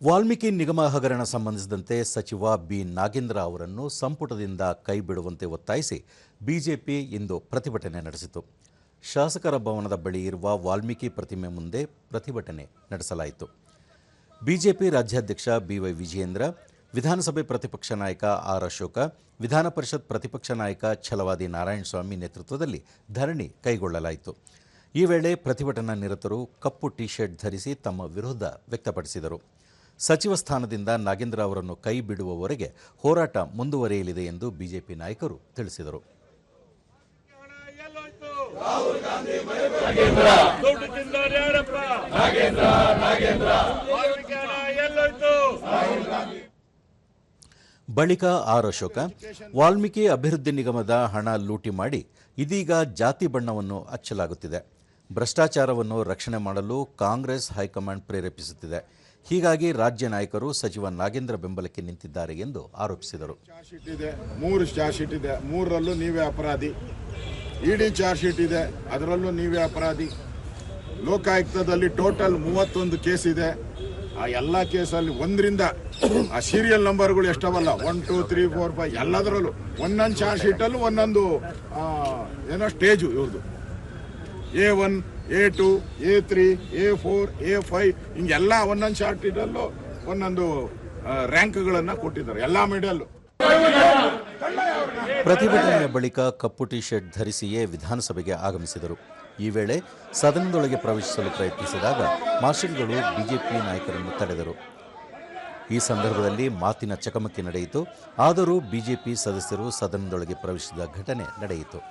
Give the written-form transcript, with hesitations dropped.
ವಾಲ್ಮೀಕಿ ನಿಗಮ ಹಗರಣ ಸಂಬಂಧಿಸಿದಂತೆ ಸಚಿವ ಬಿ ನಾಗೇಂದ್ರ ಅವರನ್ನು ಸಂಪುಟದಿಂದ ಕೈಬಿಡುವಂತೆ ಒತ್ತಾಯಿಸಿ ಬಿಜೆಪಿ ಇಂದು ಪ್ರತಿಭಟನೆ ನಡೆಸಿತು. ಶಾಸಕರ ಭವನದ ಬಳಿ ಇರುವ ವಾಲ್ಮೀಕಿ ಪ್ರತಿಮೆ ಮುಂದೆ ಪ್ರತಿಭಟನೆ ನಡೆಸಲಾಯಿತು. ಬಿಜೆಪಿ ರಾಜ್ಯಾಧ್ಯಕ್ಷ ಬಿವೈ ವಿಜಯೇಂದ್ರ, ವಿಧಾನಸಭೆ ಪ್ರತಿಪಕ್ಷ ನಾಯಕ ಆರ್ ಅಶೋಕ, ವಿಧಾನ ಪರಿಷತ್ ಪ್ರತಿಪಕ್ಷ ನಾಯಕ ಛಲವಾದಿ ನಾರಾಯಣಸ್ವಾಮಿ ನೇತೃತ್ವದಲ್ಲಿ ಧರಣಿ ಕೈಗೊಳ್ಳಲಾಯಿತು. ಈ ವೇಳೆ ಪ್ರತಿಭಟನಾ ನಿರತರು ಕಪ್ಪು ಟಿ ಶರ್ಟ್ ಧರಿಸಿ ತಮ್ಮ ವಿರೋಧ ವ್ಯಕ್ತಪಡಿಸಿದರು. ಸಚಿವ ಸ್ಥಾನದಿಂದ ನಾಗೇಂದ್ರ ಅವರನ್ನು ಕೈ ಬಿಡುವವರೆಗೆ ಹೋರಾಟ ಮುಂದುವರಿಯಲಿದೆ ಎಂದು ಬಿಜೆಪಿ ನಾಯಕರು ತಿಳಿಸಿದರು. ಬಳಿಕ ಆರ್ ಅಶೋಕ, ವಾಲ್ಮೀಕಿ ಅಭಿವೃದ್ಧಿ ನಿಗಮದ ಹಣ ಲೂಟಿ ಮಾಡಿ ಇದೀಗ ಜಾತಿ ಬಣ್ಣವನ್ನು ಹಚ್ಚಲಾಗುತ್ತಿದೆ. ಭ್ರಷ್ಟಾಚಾರವನ್ನು ರಕ್ಷಣೆ ಮಾಡಲು ಕಾಂಗ್ರೆಸ್ ಹೈಕಮಾಂಡ್ ಪ್ರೇರೇಪಿಸುತ್ತಿದೆ. ಹೀಗಾಗಿ ರಾಜ್ಯ ನಾಯಕರು ಸಚಿವ ನಾಗೇಂದ್ರ ಬೆಂಬಲಕ್ಕೆ ನಿಂತಿದ್ದಾರೆ ಎಂದು ಆರೋಪಿಸಿದರು. ಮೂರು ಚಾರ್ಜ್ ಶೀಟ್ ಇದೆ, ಮೂರರಲ್ಲೂ ನೀವೇ ಅಪರಾಧಿ. ಇಡಿ ಚಾರ್ಜ್ ಶೀಟ್ ಇದೆ, ಅದರಲ್ಲೂ ನೀವೇ ಅಪರಾಧಿ. ಲೋಕಾಯುಕ್ತದಲ್ಲಿ ಟೋಟಲ್ 31 ಕೇಸ್ ಇದೆ. ಆ ಎಲ್ಲ ಕೇಸಲ್ಲಿ ಒಂದರಿಂದ ಆ ಸೀರಿಯಲ್ ನಂಬರ್ಗಳು ಎಷ್ಟವಲ್ಲ, 1, 2, 3, 4, 5 ಎಲ್ಲದರಲ್ಲೂ ಒಂದೊಂದು ಚಾರ್ಜ್ ಶೀಟಲ್ಲೂ ಒಂದೊಂದು ಏನೋ ಸ್ಟೇಜು ಇವ್ರದ್ದು. A1, A2, A3, A4, A5 ಹಿಂಗೆಲ್ಲ ಒಂದೊಂದು ಚಾರ್ಜ್ ಶೀಟಲ್ಲೂ ಒಂದೊಂದು ರ್ಯಾಂಕ್ಗಳನ್ನು ಕೊಟ್ಟಿದ್ದಾರೆ ಎಲ್ಲ ಮೀಡಿಯಲ್ಲೂ. ಪ್ರತಿಭಟನೆಯ ಬಳಿಕ ಕಪ್ಪು ಟಿ ಶರ್ಟ್ ಧರಿಸಿಯೇ ವಿಧಾನಸಭೆಗೆ ಆಗಮಿಸಿದರು. ಈ ವೇಳೆ ಸದನದೊಳಗೆ ಪ್ರವೇಶಿಸಲು ಪ್ರಯತ್ನಿಸಿದಾಗ ಮಾರ್ಷಲ್ಗಳು ಬಿಜೆಪಿ ನಾಯಕರನ್ನು ತಡೆದರು. ಈ ಸಂದರ್ಭದಲ್ಲಿ ಮಾತಿನ ಚಕಮಕಿ ನಡೆಯಿತು. ಆದರೂ ಬಿಜೆಪಿ ಸದಸ್ಯರು ಸದನದೊಳಗೆ ಪ್ರವೇಶಿಸಿದ ಘಟನೆ ನಡೆಯಿತು.